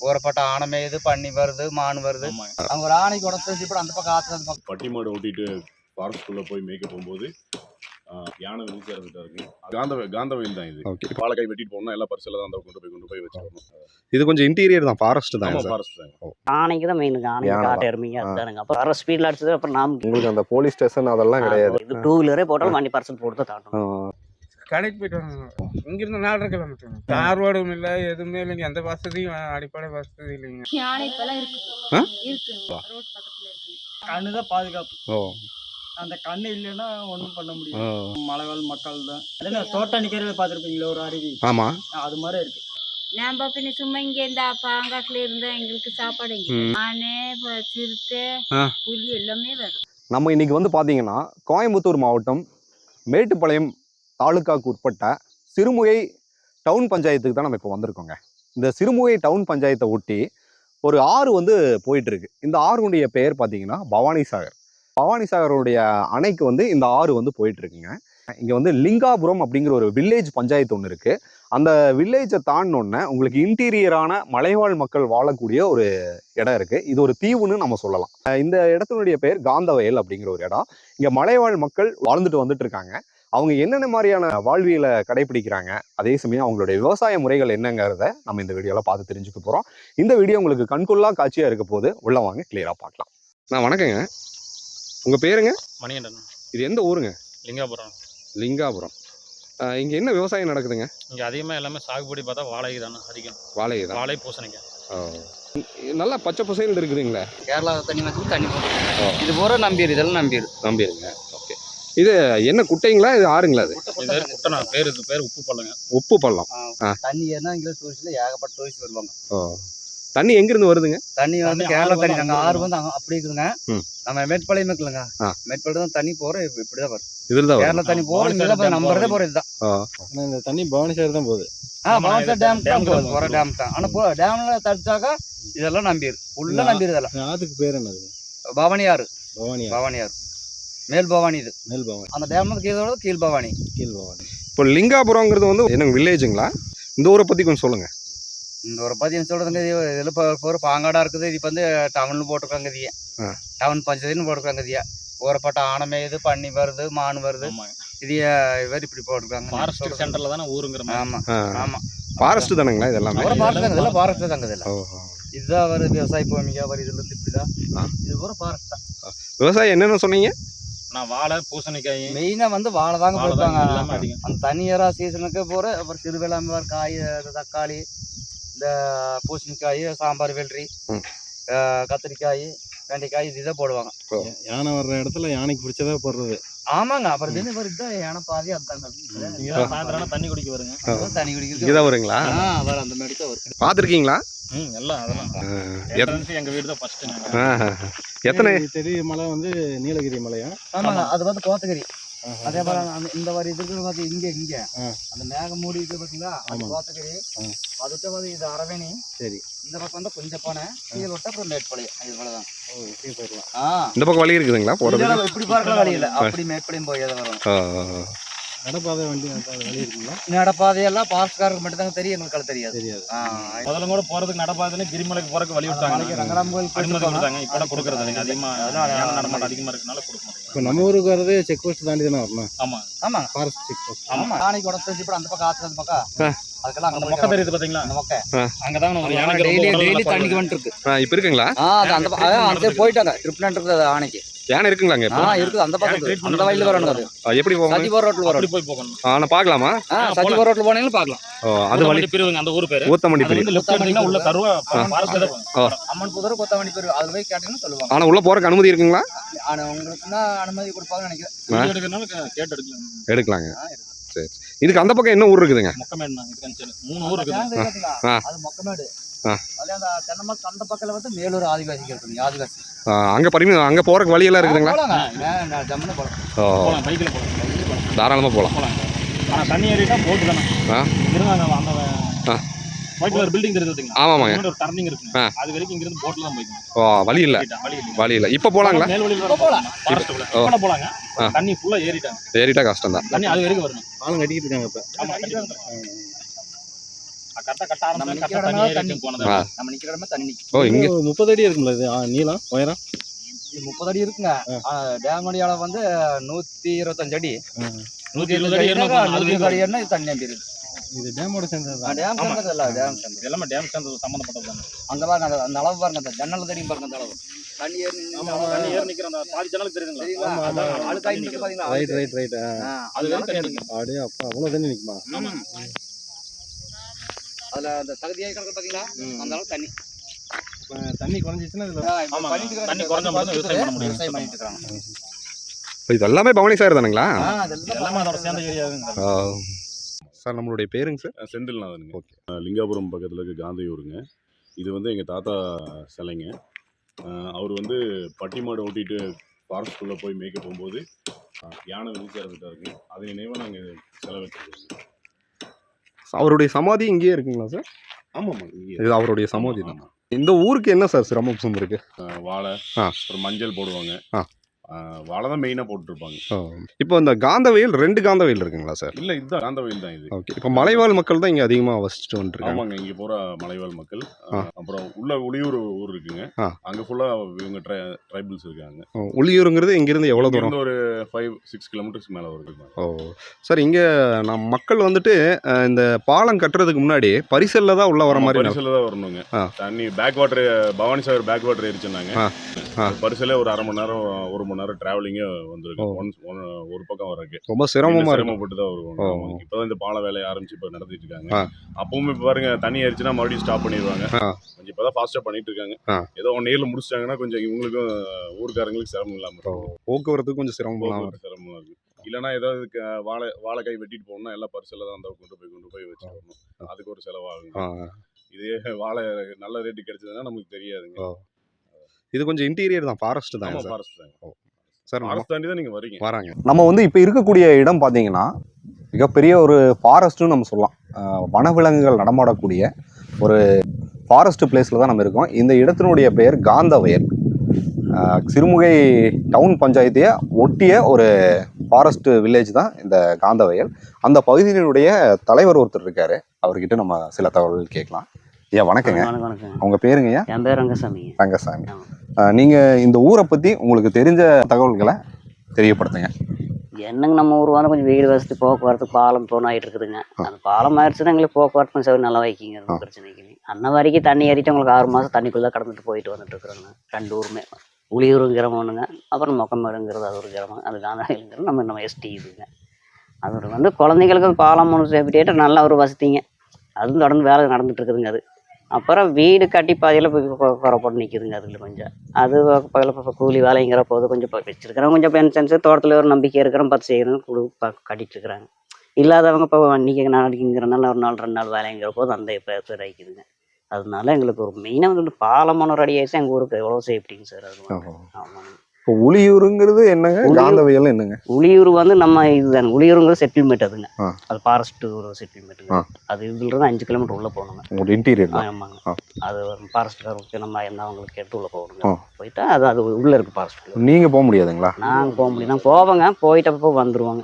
ஊறப்பட்ட ஆனை மேயுது, பண்ணி வருது, மான் வருது. அவங்க ஒரு ஆணைக்கு உடச்சு இப்போ அந்த பக்கம் ஆத்துல அந்த பக்கம் பட்டி மாடு ஓட்டிட்டு ஃபாரஸ்ட்குள்ள போய் மேய்க்க போகும்போது யானை வீசி இறந்துட்டாருங்க. காந்தவயில் தான் இது. ஓகே. பாலக்காய் வெட்டிட்டு போனா எல்லாம் பரிசல தான் கொண்டு போய் வச்சிருக்கணும். இது கொஞ்சம் இன்டீரியர் தான், ஃபாரஸ்ட் தான். ஃபாரஸ்ட் தான். ஆனைக்கு தான் மெயினுங்க. ஆனைக்கு காட்டு எருமைங்க அதுதானுங்க. அப்புறம் அரை ஸ்பீட்ல அடிச்சது. அப்புறம் நாம் உங்களுக்கு அந்த போலீஸ் ஸ்டேஷன் அதெல்லாம் கிடையாது. இது 2 வீலரே போட்டாலும் 1% போட்டு தான் தாட்டணும். கடைக்கு போயிட்டு வராங்க. இங்கிருந்து 4.5 கிலோமீட்டர். தார் ரோடும் இல்லை, எதுவுமே இல்லைங்க. எந்த வசதியும் அடிப்படை வசதி இல்லைங்க. யானை இப்பெல்லாம் இருக்கு. ரோட் பக்கத்துல இருக்கு. கண்ணு தான் பாதுகாப்பு. ஓ, அந்த கண்ணு இல்லைன்னா ஒன்றும் பண்ண முடியாது. மலைவாழ் மக்கள் தான். அதே தோட்டம் நிற்கிறத பார்த்துருப்பீங்களா, ஒரு அருவி. ஆமா, அது மாதிரி இருக்கு. நாம பின்ன சும்மா இங்க இந்த பாங்காட்டுல இருந்தா எங்களுக்கு சாப்பாடு இங்க ஆனை, சிறுத்தை, புலி எல்லாமே வரும். நம்ம இன்னைக்கு வந்து பாத்தீங்கன்னா கோயம்புத்தூர் மாவட்டம் மேட்டுப்பாளையம் தாலுகாவுக்கு உட்பட்ட சிறுமுகை டவுன் பஞ்சாயத்துக்கு தான் நம்ம இப்போ வந்திருக்கோங்க. இந்த சிறுமுகை டவுன் பஞ்சாயத்தை ஒட்டி ஒரு ஆறு வந்து போயிட்டு இருக்கு. இந்த ஆறுடைய பெயர் பார்த்தீங்கன்னா பவானி சாகர். பவானி சாகருடைய அணைக்கு வந்து இந்த ஆறு வந்து போயிட்டு இருக்குங்க. இங்கே வந்து லிங்காபுரம் அப்படிங்கிற ஒரு வில்லேஜ் பஞ்சாயத்து ஒன்று இருக்கு. அந்த வில்லேஜை தாண்டினோடனே உங்களுக்கு இன்டீரியரான மலைவாழ் மக்கள் வாழக்கூடிய ஒரு இடம் இருக்கு. இது ஒரு தீவுன்னு நம்ம சொல்லலாம். இந்த இடத்தினுடைய பெயர் காந்தவயல் அப்படிங்கிற ஒரு இடம். இங்கே மலைவாழ் மக்கள் வாழ்ந்துட்டு வந்துட்டு இருக்காங்க. அவங்க என்னென்ன மாதிரியான வாழ்வியலை கடைபிடிக்கிறாங்க, அதே சமயம் அவங்களுடைய விவசாய முறைகள் என்னங்கிறத நம்ம இந்த வீடியோவில் பார்த்து தெரிஞ்சுக்க போகிறோம். இந்த வீடியோ உங்களுக்கு கண்கொள்ளா காட்சியாக இருக்க போது உள்ள வாங்க கிளியராக பார்க்கலாம். நான் வணக்கங்க, உங்கள் பேருங்க? மணிகண்டன். இது எந்த ஊருங்க? லிங்காபுரம். லிங்காபுரம். இங்கே என்ன விவசாயம் நடக்குதுங்க? இங்கே அதிகமாக எல்லாமே சாகுபடி பார்த்தா வாழை தானே அதிகம். வாழை தான். வாழை பூசணிக்காய் நல்லா பச்சை பசைன்னு இருக்குதுங்களே. கேரளா தண்ணி வந்து தண்ணி போட்டு இது போகிற நம்பிடு, இதெல்லாம் நம்பிடுங்க. ஓகே. இது என்ன குட்டைங்களா, இது ஆறுங்களா? அது குட்டை பேர். இது பேர் உப்பு பள்ளங்க. உப்பு பள்ளம். தண்ணி ஏன்னா இங்கே டூரிஸ்ட்ல ஏகப்பட்ட டூரிஸ்ட் வருவாங்க. தண்ணி எங்கிருந்து வருதுங்க? தண்ணி வந்து கேரளா தண்ணி. நாங்கள் ஆறு வந்து அப்படி இருக்குதுங்க. நம்ம மேட்பாளையம் இருக்குல்லங்க, மேட்பாளையம் தான் தண்ணி போகிற இப்படிதான் வரும். இதுதான் கேரளா தண்ணி போகிற நம்பறதே போகிற இதுதான். இந்த தண்ணி பவானி சாகர் தான் போகுது. பவானி சாகர் டேம் போகுது, போகிற டேம் தான். ஆனால் டேம்ல தடுத்தாக்கா இதெல்லாம் நம்பிடு, ஃபுல்லாக நம்பிடு. இதெல்லாம் அதுக்கு பேர் என்னது? பவானி ஆறு. பவானி ஆறு, மேல் பவானி. இது மேல் பவானி. அந்த டேம் கீழோட கீழ் பவானி. இப்போ லிங்காபுரங்கிறது வந்து என்ன வில்லேஜுங்களா? இந்த ஊரை பற்றி கொஞ்சம் சொல்லுங்கள். இந்த ஒரு பற்றி சொல்கிறதுங்க, இதில் இப்போ ஒரு பாங்காடாக இருக்குது. இது இப்போ வந்து டவுனில் போட்டிருக்காங்க. இதையே டவுன் பஞ்சாயத்துன்னு போட்டிருக்காங்க. இதையே ஊறப்பட்ட ஆனை மேயுது, பண்ணி வருது, மான் வருது. இதையே இவர் இப்படி போட்டிருக்காங்க. ஃபாரஸ்ட் சென்டரில் தானே ஊருங்கிற மாதிரி. ஆமாம் ஃபாரஸ்ட் தானுங்களா இதெல்லாம்? ஃபாரஸ்ட் தாங்க, இதெல்லாம் ஃபாரஸ்ட் தாங்க. இதெல்லாம் இதுதான் வருது விவசாய பூமிக்கா வரும். இதுல இருந்து இப்படிதான் இது ஒரு ஃபாரஸ்ட் தான். விவசாயம் என்னென்ன சொன்னீங்க? நான் வாழை பூசணிக்காய் மெயினாக வந்து வாழை தாங்க போட்டாங்க. அந்த தனியாரா சீசனுக்கு போகிற அப்புறம் சிறுவேளாண்மை காய், தக்காளி, இந்த பூசணிக்காய், சாம்பார், வெள்ளரி, கத்திரிக்காய், வெண்டைக்காய் இதுதான் போடுவாங்க. யானை வர்ற இடத்துல யானைக்கு பிடிச்சதா போடுறது. ஆமாங்க. அப்புறம் தினம் வருது யானை பாதி. அதுதாங்க சாயந்தரம் தண்ணி குடிக்க வருங்க. தண்ணி குடிக்கிறது இதான் வருங்களா? வர அந்த மாதிரி தான் வரும். பார்த்துருக்கீங்களா? எல்லாம் அதெல்லாம் எங்க வீடு தான் ஃபர்ஸ்ட். எத்தனை பெரிய மலை வந்து நீலகிரி மலையா? ஆமாங்க, அது வந்து கோத்தகிரி. அதே போல இந்த மாதிரி இதுக்கு பார்த்து இங்க அந்த மேகம் மூடி இருக்கு பார்த்தீங்களா, அது கோத்தகிரி. அதுட்டு வந்து இது அரவேணி. சரி, இந்த பக்கம் வந்து கொஞ்சம் போனேன் கீழே விட்டு அப்புறம் மேட்பாளையம். இது போலதான். இப்படி போயிடலாம். இந்த பக்கம் வழி இருக்குதுங்களா போறது? இப்படி பார்க்கலாம் வழி இல்லை, அப்படி மேட்பாளையம் போய் வரும். நடப்பாதை வண்டி வழி இருக்குங்களா? நடப்பாதையெல்லாம் பாஸ்காருக்கு மட்டும் தாங்க தெரியும், எங்களுக்கு தெரியாது. முதல்ல கூட போறதுக்கு நடப்பாதைன்னு கிரிமலைக்கு போறதுக்கு வழி விட்டாங்க. ரங்கராம் கோயில் கொடுத்தாங்க. இப்போ கொடுக்கறது இல்லைங்க. அதிகமா நடமாட்டம் அதிகமா இருக்கனால கொடுக்க மாட்டேங்க. இப்போ நம்ம ஊருக்கு வரது செக் போஸ்ட் தாண்டி தானே வரணும். ஆமா, ஃபாரஸ்ட் செக் போஸ்ட். ஆமா, யானைக்கு உடச்சு இப்போ அந்த பக்கம் ஆத்துல அந்த பக்கம் அதுக்கெல்லாம் அந்த மொக்க தெரியுது பாத்தீங்களா? அந்த மொக்க அங்கதான் ஒரு யானை டெய்லி தண்ணிக்கு வந்துட்டு இருக்கு. இப்போ இருக்குங்களா? அந்த போயிட்டாங்க ட்ரிப்லாம் இருக்குது. ஆனைக்கு யானை இருக்குங்களாங்க? இருக்குது அந்த பக்கம் அந்த வழியில வரணும். அது எப்படி போகணும்? சத்திபுரம் ரோட்ல வரும். போய் போகணும். நான் பார்க்கலாமா? சத்திபுரம் ரோட்ல போனீங்கன்னா பார்க்கலாம். அது வழி பிரிவுங்க. அந்த ஊர் பேரு ஊத்தமண்டி பிரிவு. லெஃப்ட் எடுத்தீங்கன்னா உள்ள கருவா ஃபாரஸ்ட் அம்மன் புதர் கொத்தமணி பிரிவு. அதுல போய் கேட்டீங்கன்னா சொல்லுவாங்க. ஆனா உள்ள போறதுக்கு அனுமதி இருக்குங்களா? உங்களுக்கு தான் அனுமதி கொடுப்பாங்கன்னு நினைக்கிறேன். எடுக்கறனால கேட் எடுக்கலாங்க. சரி, இதுக்கு அந்த பக்கம் என்ன ஊர் இருக்குதுங்க? மொக்கமேடு. 3 ஊர் இருக்குது. அது மொக்கமேடு. அதே அந்த தென்னமரத்து அந்த பக்கத்துல வந்து மேலூர் ஆதிவாசிகள் இருக்குங்க. ஆதிவாசி அங்க போறதுக்கு வழி எல்லாம் இருக்குதுங்களா? ஜம்முன்னு போலாம். பைக்கில் போகலாம். தாராளமா போலாம். ஆனா தண்ணி ஏறிட்டா போட்டு தானே இருந்தாங்க. அந்த ஒயிட் கலர் பில்டிங் தெரியுது. ஆமாங்க, ஒரு டர்னிங் இருக்கு. அது வரைக்கும் இங்க இருந்து போட்ல தான் போய்க்கணும். வழி இல்ல. இப்ப போலாங்களா? மேல் வழியில போலாம். ஃபாரஸ்ட் உள்ள இப்ப போலாங்க. தண்ணி ஃபுல்லா ஏறிட்டா கஷ்டம் தான். தண்ணி அது வரைக்கும் வரணும். ஆளுங்க கட்டிட்டு இருக்காங்க. இப்ப கரெக்டா கட்ட நம்ம ஆரம்பிச்சா நிக்கிற கரெக்டா இடமே தண்ணி தண்ணி. ஏறிட்டு போனது. நம்ம நிக்கிற இடமே தண்ணி. ஓ இங்க 30 அடி இருக்கும்ல இது நீளம் உயரம். இது 30 அடி இருக்குங்க. டேம் அடி அளவு வந்து 125 அடி. 120 அடி ஏறணும். 120 அடி ஏறினா இது தண்ணி நம்பிடுது. இது டேமோட சேர்ந்தது தான். டேம் சேர்ந்தது இல்ல, டேம் சேர்ந்தது. எல்லாமே டேம் சேர்ந்தது சம்பந்தப்பட்டது தான். அங்க பாருங்க அந்த அளவு பாருங்க, அந்த ஜன்னல் தெரியும் பாருங்க அந்த அளவு. தண்ணி ஏறி ஆமா தண்ணி ஏறி நிக்கிற அந்த பாதி ஜன்னலுக்கு தெரியுதுங்களா? தெரியுங்களா? ஆமா ஆமா. அழுக்காய் நிக்குது பாத்தீங்களா? ரைட். அது வரைக்கும் தண்ணி நிக்கும். அப்படியே அப்பா அவ்வளவு தண்ணி நிக்குமா? ஆமா. அதுல அந்த தகுதியாய் கிடக்கு பாத்தீங்களா? அந்த அளவு தண்ணி. தண்ணி குறைஞ்சிச்சுன்னா இதுல ஆமா. தண்ணி குறைஞ்ச மட்டும் விவசாயம் பண்ண முடியும். விவசாயம் பண்ணிட்டு இருக்காங்க. இது எல்லாமே பவானி சார் தானுங்களா? எல்லாமே அதோட சேர்ந்த ஏரியாவுங்க. சார் நம்மளுடைய பேருங்க சார்? செந்தில்நாதனுங்க. லிங்காபுரம் பக்கத்தில் இருக்க காந்தியூருங்க. இது வந்து எங்கள் தாத்தா சிலைங்க. அவர் வந்து பட்டி மாடு ஓட்டிட்டு ஃபாரஸ்ட்குள்ளே போய் மேய்க்க போகும்போது யானை வீசி இறந்துட்டாருங்க. அதை நினைவாக நாங்கள் சிலை வச்சுருக்கோங்க. அவருடைய சமாதி இங்கேயே இருக்குங்களா சார்? ஆமாம். இது அவருடைய சமாதி தான். இந்த ஊருக்கு என்ன சார் சிரமம் இருக்கு? வாழை, ஆ. அப்புறம் மஞ்சள் போடுவாங்க. ஆ. வாழை தான் மெயினாக போட்டுருப்பாங்க. இப்போ இந்த காந்தவயல் 2 காந்தவயல் இருக்குங்களா சார்? இல்லை, இதுதான் காந்தவயல் தான் இது. ஓகே. இப்போ மலைவாழ் மக்கள் தான் இங்கே அதிகமாக வசிச்சுட்டு வந்துருக்காங்க. ஆமாங்க, இங்கே பூரா மலைவாழ் மக்கள். அப்புறம் உள்ள உளியூர் ஊர் இருக்குங்க. அங்கே ஃபுல்லாக இவங்க ட்ரைபிள்ஸ் இருக்காங்க. உளியூருங்கிறது இங்கிருந்து எவ்வளோ தூரம்? ஒரு 5-6 கிலோமீட்டர்ஸ் மேலே வருது. ஓ சார், இங்கே நம்ம மக்கள் வந்துட்டு இந்த பாலம் கட்டுறதுக்கு முன்னாடி பரிசலில் தான் உள்ள வர மாதிரி. பரிசலில் தான் வரணுங்க. தண்ணி back water, Bhavani Sagar back water ஏறிச்சுன்னாங்க. பரிசலே ஒரு 1/2 மணி நேரம் 1 மணி நேரம் டிராவலிங்கே வந்துருக்கு. ஒரு பக்கம் வரக்கு ரொம்ப சிரமப்பட்டு தான் வருவாங்க. இப்போதான் இந்த பாலம் வேலையை ஆரம்பிச்சு இப்போ நடத்திட்டு இருக்காங்க. அப்பவுமே இப்போ பாருங்க, தண்ணி ஏறிச்சுன்னா மறுபடியும் ஸ்டாப் பண்ணிடுவாங்க. கொஞ்சம் இப்போதான் ஃபாஸ்ட்டாக பண்ணிட்டு இருக்காங்க. ஏதோ 1 இயர்ல முடிச்சிட்டாங்கன்னா கொஞ்சம் இவங்களுக்கும் ஊருக்காரங்களுக்கு சிரமம் இல்லாமல் இருக்கும். போக்குவரத்துக்கு கொஞ்சம் சிரமமா இருக்கு. இல்லைன்னா ஏதாவது வாழைக்காய் வெட்டிட்டு போகணும்னா எல்லாம் பரிசலில் தான் அந்த கொண்டு போய் வச்சு வரணும். அதுக்கு ஒரு செலவாகுங்க. இதே வாழை நல்ல ரேட்டு கிடைச்சதுன்னா நமக்கு தெரியாதுங்க. இது கொஞ்சம் இன்டீரியர் தான், ஃபாரஸ்ட் தான். ஃபாரஸ்ட் தான் சார். ஃபாரஸ்ட் தாண்டி தான் நீங்கள் வராங்க. நம்ம வந்து இப்போ இருக்கக்கூடிய இடம் பார்த்தீங்கன்னா மிகப்பெரிய ஒரு ஃபாரஸ்ட்னு நம்ம சொல்லலாம். வனவிலங்குகள் நடமாடக்கூடிய ஒரு ஃபாரஸ்ட் பிளேஸில் தான் நம்ம இருக்கோம். இந்த இடத்தினுடைய பெயர் காந்தவயல். சிறுமுகை டவுன் பஞ்சாயத்தையே ஒட்டிய ஒரு ஃபாரஸ்ட் வில்லேஜ் தான் இந்த காந்தவயல். அந்த பகுதியினுடைய தலைவர் ஒருத்தர் இருக்காரு. அவர்கிட்ட நம்ம சில தகவல்கள் கேட்கலாம். ஐயா வணக்கங்க. உங்க பேருங்க ஐயா? என் பேர் ரங்கசாமி. ரங்கசாமி. நீங்க இந்த ஊரை பத்தி உங்களுக்கு தெரிஞ்ச தகவல்களை தெரியப்படுத்துங்க. என்னங்க, நம்ம ஊர் வந்து கொஞ்சம் வீடு வசதி, போக்குவரத்து, பாலம் போன ஆகிட்டு இருக்குதுங்க. அந்த பாலம் ஆயிடுச்சுன்னா எங்களுக்கு போக்குவரத்து சௌகரியம் நல்லா வைக்கிங்க. பிரச்சனைக்கு அன்ன வரைக்கும் தண்ணி ஏறிட்டு உங்களுக்கு 6 மாதம் தண்ணிக்குள்ளே கடந்துட்டு போயிட்டு வந்துட்டு இருக்கிறோங்க. 2 ஊருமே உளியூர் கிராமம்னுங்க, அப்புறம் மொக்கமேடுங்கிறது அது ஒரு கிராமம். அது காந்தாயிலுங்கிறது நம்ம எஸ்டி இதுங்க. அது வந்து குழந்தைங்களுக்கு பாலம் ஒன்று சேஃப்டியாகிட்டு நல்ல ஒரு வசதிங்க. அதுவும் தொடர்ந்து வேலை நடந்துட்டு இருக்குதுங்க. அது அப்புறம் வீடு கட்டி பாதியில் குறைப்பட்டு நிற்கிதுங்க. அதில் கொஞ்சம் அது பகல கூலி வேலைங்கிற போது கொஞ்சம் வச்சுருக்கிறவங்க கொஞ்சம் பென்ஷன்ஸு, தோட்டத்தில் ஒரு நம்பிக்கை இருக்கிறோம், 10 செய்யணும் கட்டிட்டு இருக்கிறாங்க. இல்லாதவங்க இப்போ அன்றைக்கி நாளைக்குங்கிறனால ஒரு 4-2 நாள் வேலைங்கிற போது அந்த இப்போ ஆகிக்குதுங்க. அதனால எங்களுக்கு ஒரு மெயினாக வந்து பாலமான ரெடி ஆகிடுச்சு. எங்கள் ஊருக்கு எவ்வளோ சேஃப்டிங்க சார். அது ஆமாங்க. இப்போ உளியூருங்கிறது என்னங்க? காந்தவயல் என்னங்க? உளியூர் வந்து நம்ம இதுதாங்க. உளியூருங்கிறது செட்டில்மெண்ட். அதுங்க அது ஃபாரஸ்ட் ஒரு செட்டில்மெண்ட்டுங்க. அது இதுலேருந்து 5 கிலோமீட்டர் உள்ளே போகணுங்க. இன்டீரியர். ஆமாங்க. அது ஃபாரஸ்ட்காரருக்கு நம்ம என்ன அவங்களுக்கு எடுத்து உள்ளே போகணுங்க. போயிட்டா அது உள்ளே இருக்குது ஃபாரஸ்ட். நீங்கள் போக முடியாதுங்களா? நாங்கள் போக முடியும். நான் போவேங்க, போயிட்டு அப்போ வந்துடுவாங்க.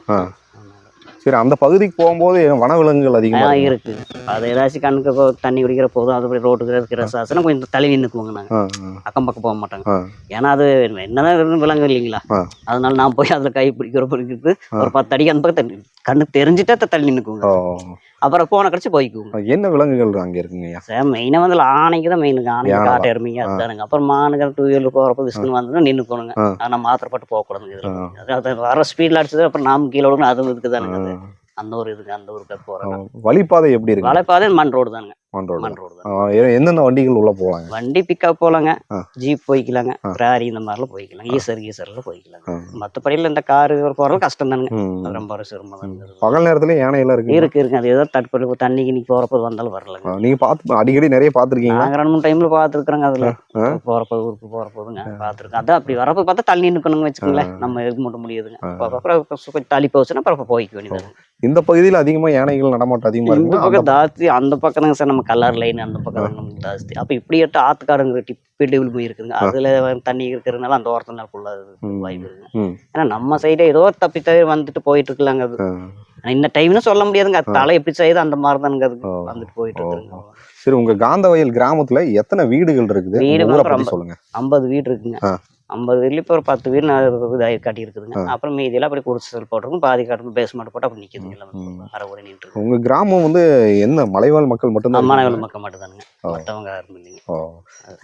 சரி, அந்த பகுதிக்கு போகும்போது வனவிலங்குகள் அதிகமாக இருக்குது. அது ஏதாச்சும் கண்ணுக்கு தண்ணி குடிக்கிற போதும் அது ரோட்டுக்கு இருக்கிற சாசனம் கொஞ்சம் தள்ளி நின்றுக்குவோங்க. நாங்கள் அக்கம் பக்கம் போக மாட்டாங்க. ஏன்னா அது என்னதான் விலங்கு இல்லைங்களா. அதனால நான் போய் அதில் கை பிடிக்கிறது ஒரு 10 அடிக்கு அந்த பக்கம் கண்ணுக்கு தெரிஞ்சுட்டா தள்ளி நின்றுக்குவோங்க. அப்புறம் போன கழிச்சு போய்க்குவோங்க. என்ன விலங்குகள் அங்கே இருக்குங்க சார்? மெயினாக வந்து ஆணைக்கு தான் மெயினுங்க. ஆணைக்கு காட்டு எருமைங்க அதுதானுங்க. அப்புறம் மானுங்க 2 வீலர் போகிறப்ப விஸ்குன்னு வந்தோம்னா நின்றுக்கணுங்க. ஆனால் மாத்திரப்பட்டு போகக்கூடாதுங்க. இதில் அது வர ஸ்பீடில் அடிச்சது அப்புறம் நாம கீழே விடுங்க. அதுவும் இதுக்கு தானுங்க. அது அந்த ஒரு இதுக்கு அந்த ஊருக்கு போகிறோம். வழிபாதை எப்படி இருக்கு? வழிபாதை மண் ரோடு தானுங்க. மண் ரோடு தான். எந்தெந்த வண்டிகள் உள்ள போகலாங்க? வண்டி பிக்கப் போகலாங்க, ஜீப் போய்க்கலாங்க, ட்ராரி இந்த மாதிரிலாம் போய்க்கலாம், ஈசரில் போய்க்கலாங்க. மற்றபடியில் இந்த காரு போகிறது கஷ்டம் தானுங்க. அது ரொம்ப சிரமம் தானுங்க. பகல் நேரத்துல யானையெல்லாம் இருக்குங்க. அது ஏதோ தட்டு தண்ணி கிண்ணி போகிறப்ப வந்தாலும் வரலாங்க. நீங்க பார்த்து அடிக்கடி நிறைய பார்த்துருக்கீங்க? நாங்கள் 2-3 டைம்ல பார்த்துருக்குறோங்க. அதில் போகிறப்ப ஊருக்கு போகிறப்போதுங்க பார்த்துருக்கோம். அதான் அப்படி வரப்போ பார்த்தா தள்ளி நிற்கணுங்க வச்சுக்கோங்களேன். நம்ம எதுக்கு மட்டும் முடியுதுங்க. அப்புறம் கொஞ்சம் தள்ளி போச்சுன்னா அப்புறம் போய்க்க வேண்டியது. இந்த பகுதியில் அதிகமாக யானைகள் நடமாட்டம் அதிகமாக இந்த பக்கம் தாத்தி அந்த பக்கம் தாங்க சார் நம்ம நம்ம கல்லார் லைன் அந்த பக்கம் நமக்கு ஜாஸ்தி. அப்போ இப்படி ஆத்துக்காரங்க டிப்பில் போய் இருக்குதுங்க. அதில் தண்ணி இருக்கிறதுனால அந்த ஓரத்தில் ஃபுல்லாக வாய்ப்பு இருக்குங்க. ஏன்னா நம்ம சைடே ஏதோ தப்பி தவிர வந்துட்டு போயிட்டு இருக்கலாங்க. அது இந்த டைம்னு சொல்ல முடியாதுங்க. அது தலை எப்படி செய்யுது அந்த மாதிரி தானுங்க அது வந்துட்டு போயிட்டு இருக்குங்க. சரி, உங்க காந்தவயல் கிராமத்துல எத்தனை வீடுகள் இருக்குது? வீடு சொல்லுங்க. 50 வீடு இருக்குங்க. 50 வீட்ல இப்போ ஒரு 10 வீடு கட்டி இருக்குதுங்க. அப்புறம் மீதியெல்லாம் அப்படி குடிசல் போட்டிருக்கும். பாதி கட்டணும் பேஸ்மெண்ட் போட்டு அப்படி நிற்குதுங்க. அரை நின்று இருக்கு. உங்க கிராமம் வந்து என்ன மலைவாழ் மக்கள் மட்டும்தான்? மலைவாழ் மக்கள் மட்டும் தானுங்க, மற்றவங்க யாரும் இல்லைங்க.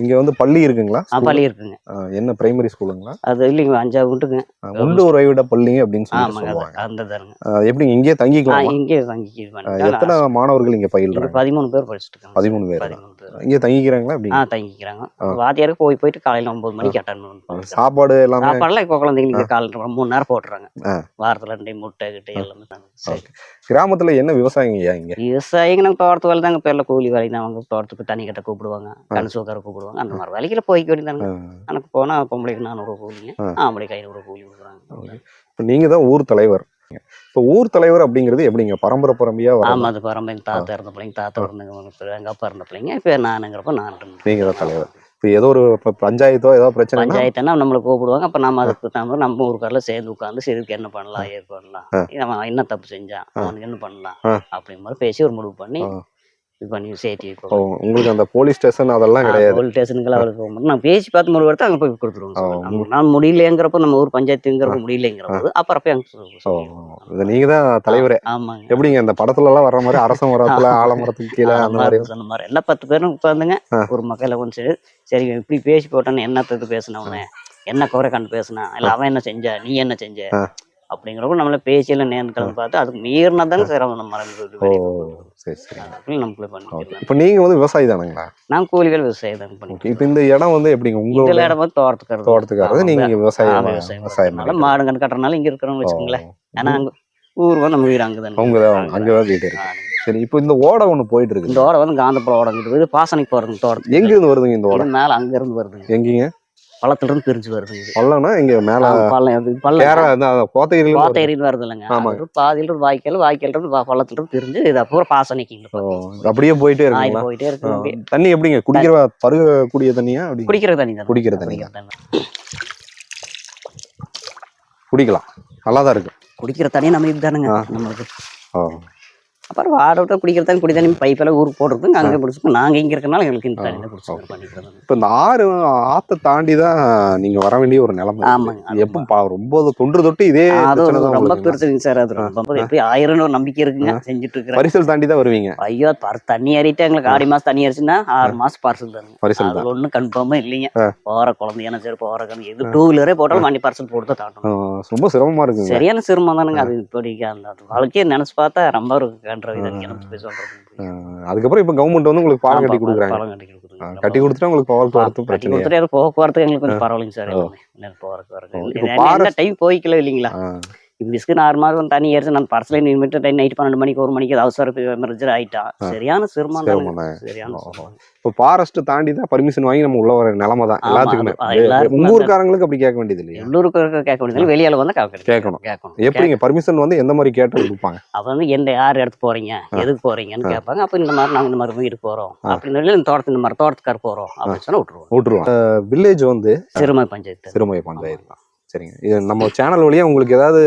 இங்க வந்து பள்ளி இருக்குங்களா? பள்ளி இருக்குங்க. என்ன பிரைமரி ஸ்கூலுங்களா? அது இல்லைங்க, 5ஆவது வீட்டுங்க. உள்ளூர் விட பள்ளி அப்படின்னு சொல்லுவாங்க. அந்த தானுங்க. எப்படி இங்கே தங்கிக்கலாம்? இங்கே தங்கிக்கலாம். எத்தனை மாணவர்கள் இங்க பயில்றாங்க? 13 பேர் படிச்சுட்டு இருக்காங்க. 13 பேர் இங்க தங்கிக்கிறாங்களா? அப்படி தங்கிக்கிறாங்க. வாத்தியாருக்கு போயிட்டு காலையில 9 மணிக்கு அட்டன் பண்ணுவாங்க. சாப்பாடு சாப்பாடுலாம் இப்போ குழந்தைங்களுக்கு காலையில் 3 நேரம் போட்டுறாங்க. வாரத்துல 2 முட்டை கிட்ட எல்லாமே. கிராமத்துல என்ன விவசாயிங்க இங்க? விவசாயிங்க நம்ம தோட்டத்து வேலை தாங்க. பேர்ல கூலி வேலை தான். அவங்க தோட்டத்துக்கு தண்ணி கட்ட கூப்பிடுவாங்க, கணசுக்கார கூப்பிடுவாங்க. அந்த மாதிரி வேலைக்குள்ள போய்க்க வேண்டியதாங்க. எனக்கு போனா பொம்பளைக்கு 400 கூலிங்க, ஆம்பளைக்கு 500 கூலி கொடுக்குறாங்க. இப்போ நீங்க தான் ஊர் தலைவர். இப்போ ஊர் தலைவர் அப்படிங்கிறது எப்படிங்க? பரம்பரையா? ஆமா, அது பரம்பரை. தாத்தா இருந்த பிள்ளைங்க, தாத்தா இருந்த எங்க அப்பா இருந்த பிள்ளைங்க. இப்போ நானுங்கிறப்ப நீங்க தான் தலைவர். இப்போ ஏதோ ஒரு பஞ்சாயத்தோ ஏதோ பிரச்சனை, பஞ்சாயத்துனா நம்மளை கூப்பிடுவாங்க. அப்போ நம்ம அதுக்கு நம்ம ஊருக்காரில் சேர்ந்து உட்காந்து சரிக்கு என்ன பண்ணலாம், ஏது பண்ணலாம், அவன் என்ன தப்பு செஞ்சான், அவனுக்கு என்ன பண்ணலாம் அப்படிங்கிற மாதிரி பேசி ஒரு முடிவு பண்ணி இது பண்ணி சேர்த்து வைப்போம். உங்களுக்கு அந்த போலீஸ் ஸ்டேஷன் அதெல்லாம் கிடையாது? போலீஸ் ஸ்டேஷனுக்கெல்லாம் அவளுக்கு போக மாட்டோம். நான் பேசி பார்த்து முடிவு எடுத்து அங்கே போய் கொடுத்துருவோம். நான் முடியலைங்கிறப்ப, நம்ம ஊர் பஞ்சாயத்துங்கிறப்ப முடியலைங்கிறப்ப அப்புறப்ப அங்கே நீங்க தான் தலைவரே. ஆமாங்க. எப்படிங்க இந்த படத்துல எல்லாம் வர்ற மாதிரி அரச மரத்துல ஆலமரத்துக்கு கீழே அந்த மாதிரி சொன்ன மாதிரி எல்லாம் 10 பேரும் உட்காந்துங்க. ஒரு மக்களை கொஞ்சம் சரி இப்படி பேசி போட்டான்னு என்னத்துக்கு பேசினவனே, என்ன குறை கண்டு பேசினா, இல்லை அவன் என்ன செஞ்ச, நீ என்ன செஞ்ச அப்படிங்கிறப்ப நம்மள பேசியெல்லாம் நேர்ந்து கலந்து பார்த்து அதுக்கு மீறினா தானே சிரமம். நம்ம நமக்குள்ளே பண்ணிக்கலாம். இப்போ நீங்க வந்து விவசாயி தானுங்களா? நான் கூலிகள் விவசாயம் தான் பண்ணிக்கிறேன். இப்போ இந்த இடம் வந்து எப்படிங்க? உங்களோட இடம் வந்து தோட்டத்துக்காரது. நீங்க விவசாயம் மாடு கண்டு கட்டுறதுனால இங்க இருக்கிறவங்க வச்சுக்கோங்களேன். ஏன்னா அங்க ஊர் வந்து நம்ம வீடு அங்கதான். அங்கதான் வீடு இருக்கு. சரி, இப்போ இந்த ஓடை ஒண்ணு போயிட்டு இருக்கு. இந்த ஓடை வந்து காந்தப்புல ஓடை பாசனைக்கு போறதுங்க. தோட்டம் எங்க இருந்து வருதுங்க இந்த ஓடை? மேல அங்க இருந்து வருதுங்க. எங்கீங்க? பள்ளத்துல இருந்து பிரிஞ்சு வருது. பள்ளம்னா இங்க மேல கோத்தகிரின்னு வருது இல்லைங்க. பாதியில இருந்து வாய்க்கால் இருந்து பள்ளத்துல இருந்து பிரிஞ்சு இது அப்புறம் பாசனைக்கு அப்படியே போயிட்டே இருக்கு. தண்ணி எப்படிங்க? குடிக்கிற பருகக்கூடிய தண்ணியா? குடிக்கிற தண்ணி தான். குடிக்கிற தண்ணி குடிக்கலாம், நல்லாதான் இருக்கு. குடிக்கிற தண்ணி நம்ம இதுதானுங்க நம்மளுக்கு. அப்புறம் வாட விட்டு குடிக்கிற தண்ணி குடி தண்ணி பைப்பெல்லாம் ஊருக்கு போடுறதுங்க. அங்கே பிடிச்சிக்கோ. நாங்கள் இங்கே இருக்கிறனால எங்களுக்கு இந்த தண்ணி தான் பண்ணிக்கிறோம். இப்போ இந்த ஆற்றை தாண்டி தான் நீங்கள் வர வேண்டிய ஒரு நிலைமை. ஆமாங்க. எப்போ ரொம்ப தொன்று தொட்டு இதே ரொம்ப பெருசுங்க சார். அது ரொம்ப எப்படி 1000 ஒரு நம்பிக்கை இருக்குங்க. செஞ்சுட்டு இருக்கிறேன். பரிசல் தாண்டி தான் வருவீங்க? ஐயோ, தண்ணி ஏறிட்டு எங்களுக்கு ஆடி மாதம் தண்ணி ஏறிச்சுன்னா 6 மாதம் பரிசல் தானுங்க. பரிசல் அது ஒன்றும் கன்ஃபார்மாக இல்லைங்க. போகிற குழந்தையான சரி போகிற குழந்தை எது 2 வீலரே போட்டாலும் வண்டி பரிசல் போட்டு தான் தாண்டணும். ரொம்ப சிரமமாக இருக்குங்க. சரியான சிரமம் தானுங்க. அது இப்படி அந்த வாழ்க்கையை நினைச்சு பார்த்தா ரொம்ப ஒரு அதுக்கப்புறம் இப்ப கவர்மெண்ட் வந்து உங்களுக்கு பாலம் கட்டி கொடுக்குறாங்க. கட்டி கொடுத்துட்டா உங்களுக்கு போக்குவரத்து எங்களுக்கு கொஞ்சம் பரவாயில்லைங்க சார். போறதுக்கு டைம் போய்க்கல இல்லைங்களா? இப்படிக்கு 6 மாதம் தண்ணி ஏறிச்சு. நான் பர்சல நின்றுட்டு நைட் 12 மணிக்கு 1 மணிக்கு அவசர எமர்ஜென்சி ஆயிட்டான். சரியான சிரமம். சரியான இப்போ ஃபாரஸ்ட் தாண்டி தான் பர்மிஷன் வாங்கி நம்ம உள்ள வர நிலைமை தான் எல்லாத்துக்குமே. உங்க ஊருக்காரங்களுக்கு அப்படி கேட்க வேண்டியது இல்லையா? உள்ளூருக்கு கேட்க வேண்டியது, வெளியால வந்து கேட்கணும். எப்படிங்க பர்மிஷன் வந்து எந்த மாதிரி கேட்டு கொடுப்பாங்க? அப்ப வந்து எந்த யார் எடுத்து போறீங்க, எதுக்கு போறீங்கன்னு கேட்பாங்க. அப்ப இந்த மாதிரி நாங்க இந்த மாதிரி வீடு போறோம் அப்படின்னு சொல்லி இந்த தோட்டத்து இந்த மாதிரி தோட்டத்துக்கார போறோம் அப்படின்னு சொன்னா விட்டுருவோம். வில்லேஜ் வந்து சிறுமுகை பஞ்சாயத்து. சிறுமுகை பஞ்சாயத்து தான். சரிங்க. இது நம்ம சேனல் வழியா உங்களுக்கு ஏதாவது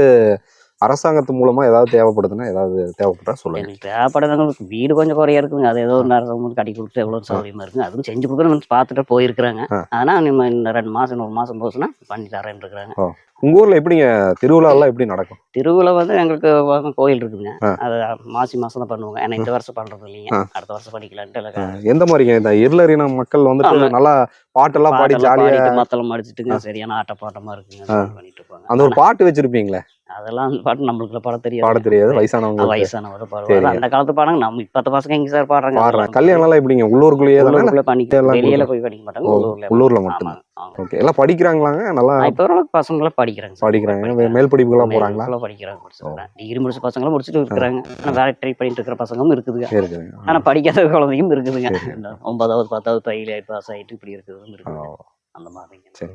அரசாங்கத்து மூலமா ஏதாவது தேவைப்படுதுன்னா ஏதாவது தேவைப்பட்டா சொல்லுங்க. எங்களுக்கு தேவைப்படுறவங்களுக்கு வீடு கொஞ்சம் குறையா இருக்குங்க. அது ஏதோ ஒரு நேரம் கட்டி கொடுத்து எவ்வளவு சௌகரியமா இருக்குங்க. அதுவும் செஞ்சு கொடுக்கணும் பார்த்துட்டு போயிருக்கிறாங்க. ஆனா நம்ம இந்த 2 மாசம் 1 மாசம் போச்சுன்னா பண்ணி தரேன்னு இருக்கிறாங்க. உங்க ஊர்ல எப்படிங்க திருவிழா எல்லாம் எப்படி நடக்கும்? திருவிழா வந்து எங்களுக்கு கோயில் இருக்குங்க. அது மாசம் தான் பண்ணுவாங்க. ஏன்னா இந்த வருஷம் பண்றது இல்லைங்க, அடுத்த வருஷம் பண்ணிக்கலான்ட்டு. எந்த மாதிரிங்க இந்த இருளரின மக்கள் வந்துட்டு நல்லா பாட்டெல்லாம் பாடி ஜாலியா மத்தளம் அடிச்சுட்டுங்க. சரியான ஆட்டப்பாட்டமா இருக்குங்க. பண்ணிட்டு இருப்பாங்க. அந்த ஒரு பாட்டு வச்சிருப்பீங்களே, அதெல்லாம் அந்த பாட்டு நம்மளுக்கு பாட தெரியாது. வயசானவங்க பாடுவாங்க. அந்த காலத்து பாடுங்க. நம்ம இப்ப பசங்க எங்க சார் பாடுறாங்க. கல்யாணம் எல்லாம் எப்படிங்க? உள்ளூருக்குள்ளேயே பண்ணிக்கலாம். வெளியில போய் படிக்க மாட்டாங்க. உள்ளூர்ல மட்டும். ஓகே. எல்லாம் படிக்கிறாங்களாங்க? நல்லா இப்ப பசங்களும் படிக்கிறாங்க. மேல் படிப்புகள்லாம் போறாங்களா? படிக்கிறாங்க. டிகிரி முடிச்ச பசங்களும் முடிச்சுட்டு இருக்கிறாங்க. ஆனா வேற ட்ரை பண்ணிட்டு இருக்கிற பசங்களும் இருக்குதுங்க. ஆனா படிக்காத குழந்தையும் இருக்குதுங்க. 9வது 10வது பையில பாஸ் ஆயிட்டு இப்படி இருக்குது. அந்த மாதிரி. சரி.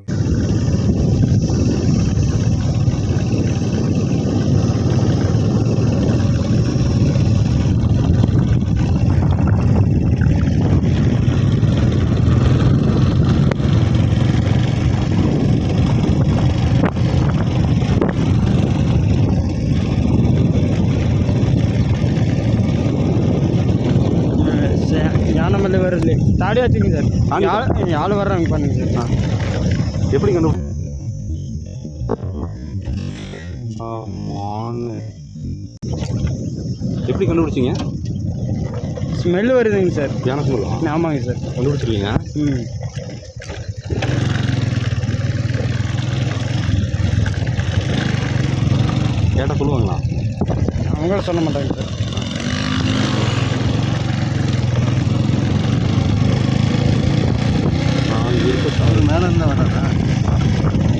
தாடி வச்சுங்க சார். தாண்டி ஆள் வர்றாங்க பண்ணுங்க சார். எப்படி கண்டுபிடி எப்படி கண்டுபிடிச்சிங்க? ஸ்மெல் வருதுங்க சார். யானை ஸ்மெல்லா? ஆமாங்க சார். கண்டுபிடிச்சிருக்கீங்க. கேட்டால் சொல்லுவாங்களா? அவங்கள சொல்ல மாட்டாங்க சார். அவர் மேலே இருந்தால் வர்றாரா?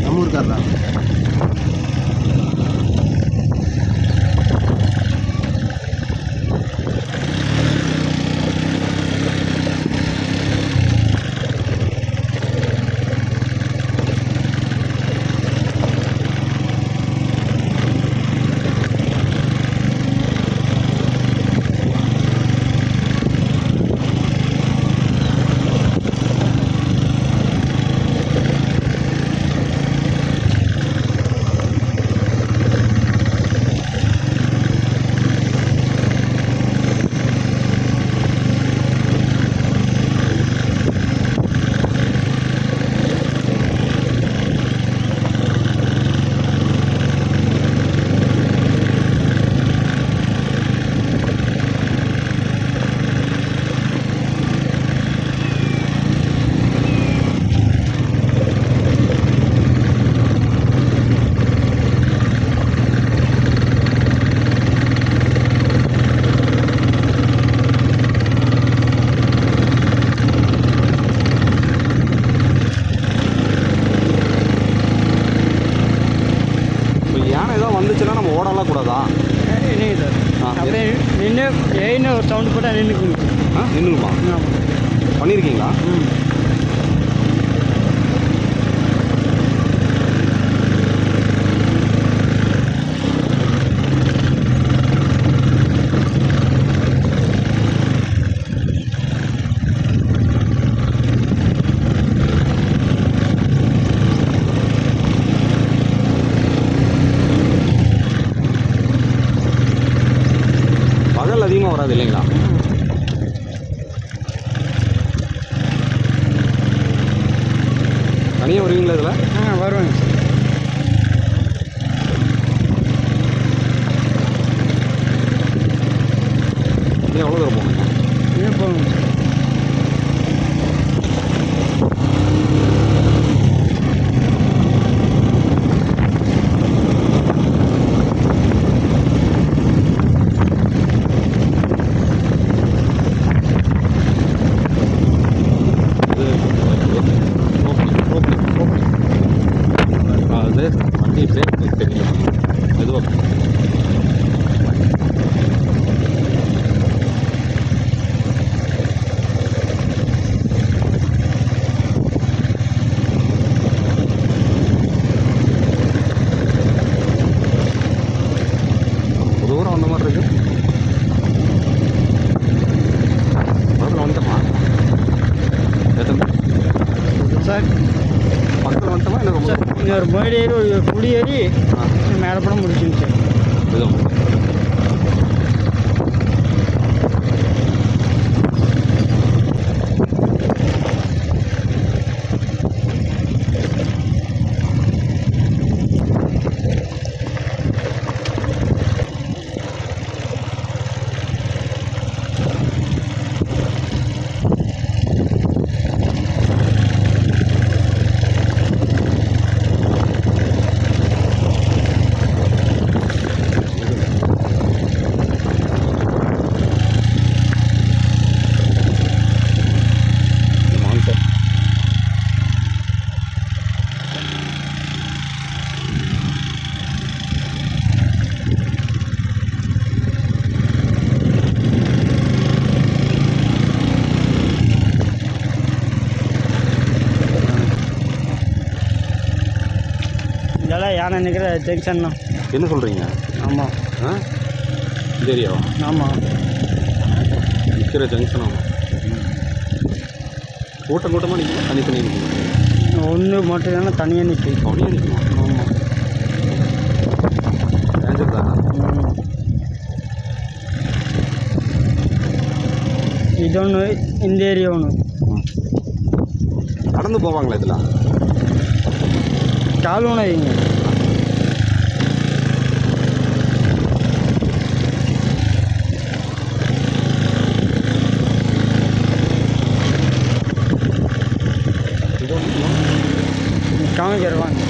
நம்ம ஊருக்காரரா? வந்துச்சுன்னா நம்ம ஓடலாம் கூடாதா? இல்லைங்க சார். அப்படியே நின்று ஏன்னு ஒரு சவுண்டு போட்டால் நின்றுக்குங்க. நின்றுமா? ஆமாம். பண்ணியிருக்கீங்களா? அதிகமாக வராது இல்லைங்களா? தனியாக வருவீங்களா இதில்? வருவேங்க சார். எவ்வளோ தூரம் போகணுங்க? போகணும் சார். வண்டி பிரேக் தெரியல, மெதுவாக தூரம் வந்த மாதிரி இருக்கு. பக்கத்தில் வந்துட்டோமா சார்? பக்கத்தில் வந்துட்டோமா இல்லை ரொம்ப ஒரு மேடு ஏறி ஒரு குடி ஏறி மேலே படம் முடிச்சுங்க சார். இதுவும் இதெல்லாம் யானை நிற்கிற ஜங்ஷன் தான். என்ன சொல்கிறீங்க? ஆமாம். இந்த ஏரியாவா? ஆமாம். நிற்கிற ஜங்ஷன். ஆமாம். கூட்டம் கூட்டமாக நிற்கும், தனித்தனி நிற்கும். ஒன்று மட்டும் தானே தனியாக நிற்கும். தனியாக நிற்குமா? ஆமாம். டேஞ்சர் தானே? இது ஒன்று, இந்த ஏரியா ஒன்று. நடந்து போவாங்களா இதில்? கால்வனை வைங்க. காமிக்கிறவாங்க.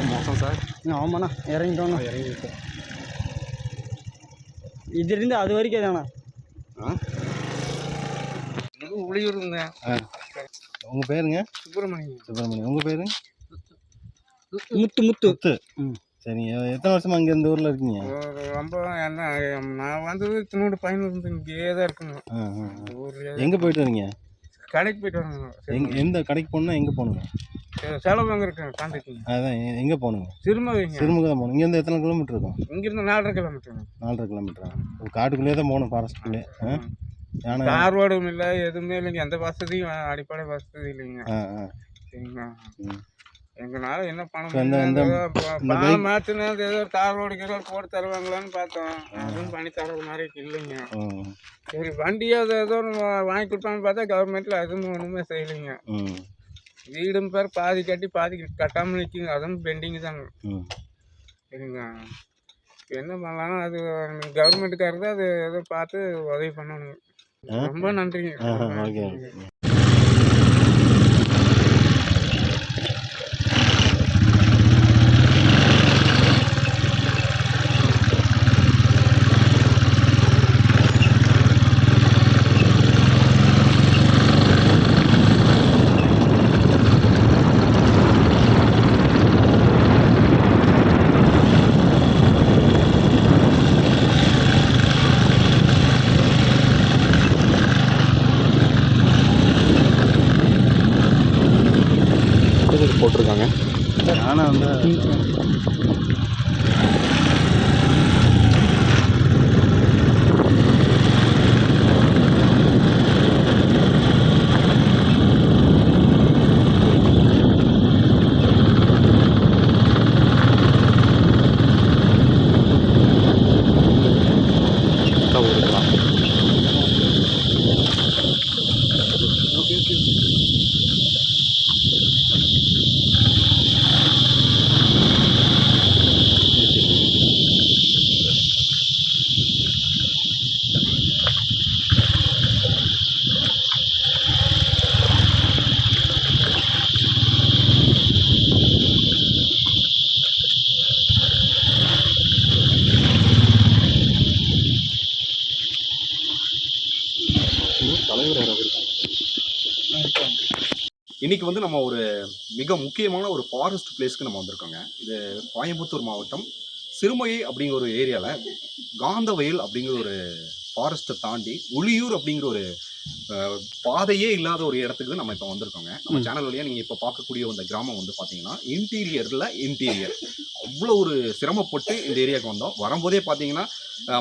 மோசம் சார். ஆமாண்ணா இறங்கிட்டோண்ணா. இறங்கிட்டோம். இதுலேருந்து அது வரைக்கும் தானே. உளியூருங்க. உங்கள் பேருங்க? சுப்பிரமணியம். சுப்பிரமணியம். உங்கள் பேரு? முத்து முத்து. முத்து. சரிங்க. எத்தனை வருஷமா இங்கே இந்த ஊரில் இருக்கீங்க? ஒரு ரொம்ப என்ன நான் வந்தது இத்தினோட பயணம் இருந்து இங்கேயே தான் இருக்குங்க. எங்கே போயிட்டு வரீங்க? கடைக்கு போயிட்டு வரணுங்க. எந்த கடைக்கு போகணுன்னா எங்கே போகணுங்க? செலவு அங்கே இருக்குங்க காந்திக்குங்க. அதான் எங்கே போகணுங்க? சிறுமுகைங்க. சிறுமுகை தான் போகணும். இங்கேருந்து எத்தனை கிலோமீட்டர் இருக்கும்? இங்கிருந்து 4.5 கிலோமீட்டருங்க. 4.5 கிலோமீட்டரா? காட்டுக்குள்ளேயே தான் போகணும், ஃபாரஸ்ட்டுக்குள்ளே. தார் ரோடும் இல்லை, எதுவுமே இல்லைங்க. எந்த வசதியும் அடிப்படை வசதி இல்லைங்க. சரிங்களா? எங்களால என்ன பண்ண பாலம் மாற்றினா ஏதோ தார் ரோடு கீழே போட்டு தருவாங்களான்னு பார்த்தோம். அதுவும் பண்ணி தர்றது மாதிரி இல்லைங்க. சரி வண்டியை ஏதோ வாங்கி கொடுப்பான்னு பார்த்தா கவர்மெண்ட்டில் அதுவும் ஒன்றுமே செய்யலைங்க. வீடும் பேர் பாதி கட்டி பாதி கட்டாமல் நிற்குங்க. அதுவும் பெண்டிங் தாங்க. சரிங்களா? என்ன பண்ணலாம், அது கவர்மெண்ட்டுக்காரர் தான் அது ஏதோ பார்த்து உதவி பண்ணணுங்க. ரொம்ப நன்றிங்க. போட்டிருக்காங்க. ஆனால் வந்து இன்னைக்கு வந்து நம்ம ஒரு மிக முக்கியமான ஒரு ஃபாரஸ்ட் பிளேஸ்க்கு நம்ம வந்திருக்கோங்க. இது கோயம்புத்தூர் மாவட்டம் சிறுமுகை அப்படிங்கிற ஒரு ஏரியாவில் காந்தவயல் அப்படிங்கிற ஒரு ஃபாரஸ்ட்டை தாண்டி உளியூர் அப்படிங்கிற ஒரு பாதையே இல்லாத ஒரு இடத்துக்கு நம்ம இப்போ வந்திருக்கோங்க. நம்ம சேனல் வழியாக நீங்கள் இப்போ பார்க்கக்கூடிய அந்த கிராமம் வந்து பார்த்தீங்கன்னா இன்டீரியர் அவ்வளோ ஒரு சிரமப்பட்டு இந்த ஏரியாவுக்கு வந்தோம். வரும்போதே பார்த்தீங்கன்னா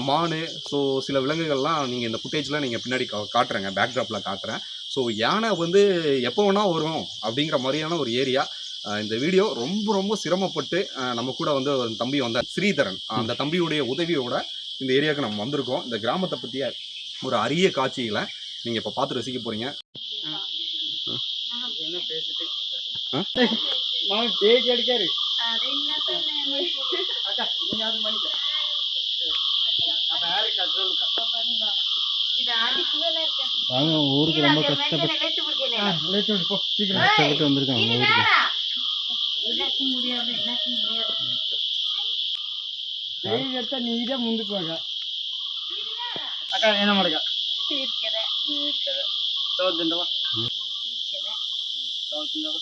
மானு, ஸோ சில விலங்குகள்லாம் நீங்கள் இந்த ஃபுட்டேஜ்லாம் நீங்கள் பின்னாடி காட்டுறேங்க, பேக்ட்ராப்பில் காட்டுறேன். ஸோ யானை வந்து எப்போ வேணால் வரும் அப்படிங்கிற மாதிரியான ஒரு ஏரியா. இந்த வீடியோ ரொம்ப ரொம்ப சிரமப்பட்டு நம்ம கூட வந்து ஒரு தம்பி வந்தார், ஸ்ரீதரன். அந்த தம்பியுடைய உதவியோட இந்த ஏரியாவுக்கு நம்ம வந்திருக்கோம். இந்த கிராமத்தை பற்றிய ஒரு அரிய காட்சிகளை நீங்கள் இப்போ பார்த்து ரசிக்க போகிறீங்க. வாங்க, ஊருக்கு ரொம்ப கஷ்டப்பட்டு வந்திருக்காங்க. ஊருக்கு நீதான் முந்துக்கு வாங்க. அக்கா என்ன மாட்டேக்கா சோத்துண்டவா சோத்துண்டவா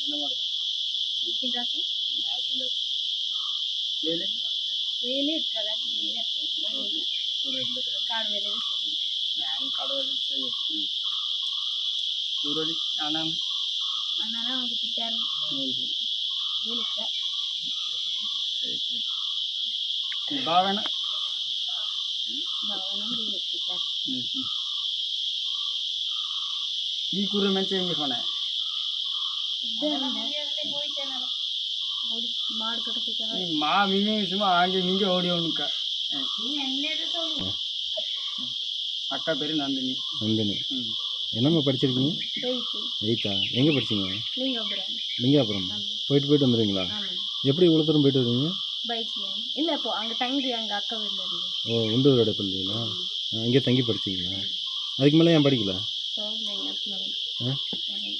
என்ன மாட்டேக்கா வேலை வேலை இருக்கதா காடு வேலை நான் காடு வேலை செய்ய கூறி ஆனால் ஆனால் அவங்க பிட்டாரு வேலைக்கா భావన భావన ಈ ಕುರಿ ಮೆಂಚೆ ಹಿಂಗೆ ಕೊನೆ మా మీనే சும்மா அங்கே நீங்க ஓடி ஒண்ணுக்கா அக்கா பேரு நந்தினி. நந்தினி என்னம்மா படிச்சிருக்கீங்க? 8ஆ? எங்கே படிச்சீங்க? லிங்காபுரம். போயிட்டு வந்துடுவீங்களா? எப்படி இவ்வளோ தூரம் போயிட்டு வருவீங்க? இல்லை இப்போ அங்கே தங்கி அங்கே அக்கா வீட்டில் இருந்து. ஓ, உண்டூரோட பள்ளிங்களா? அங்கே தங்கி படிச்சிங்களா? அதுக்கு மேலே ஏன் படிக்கல?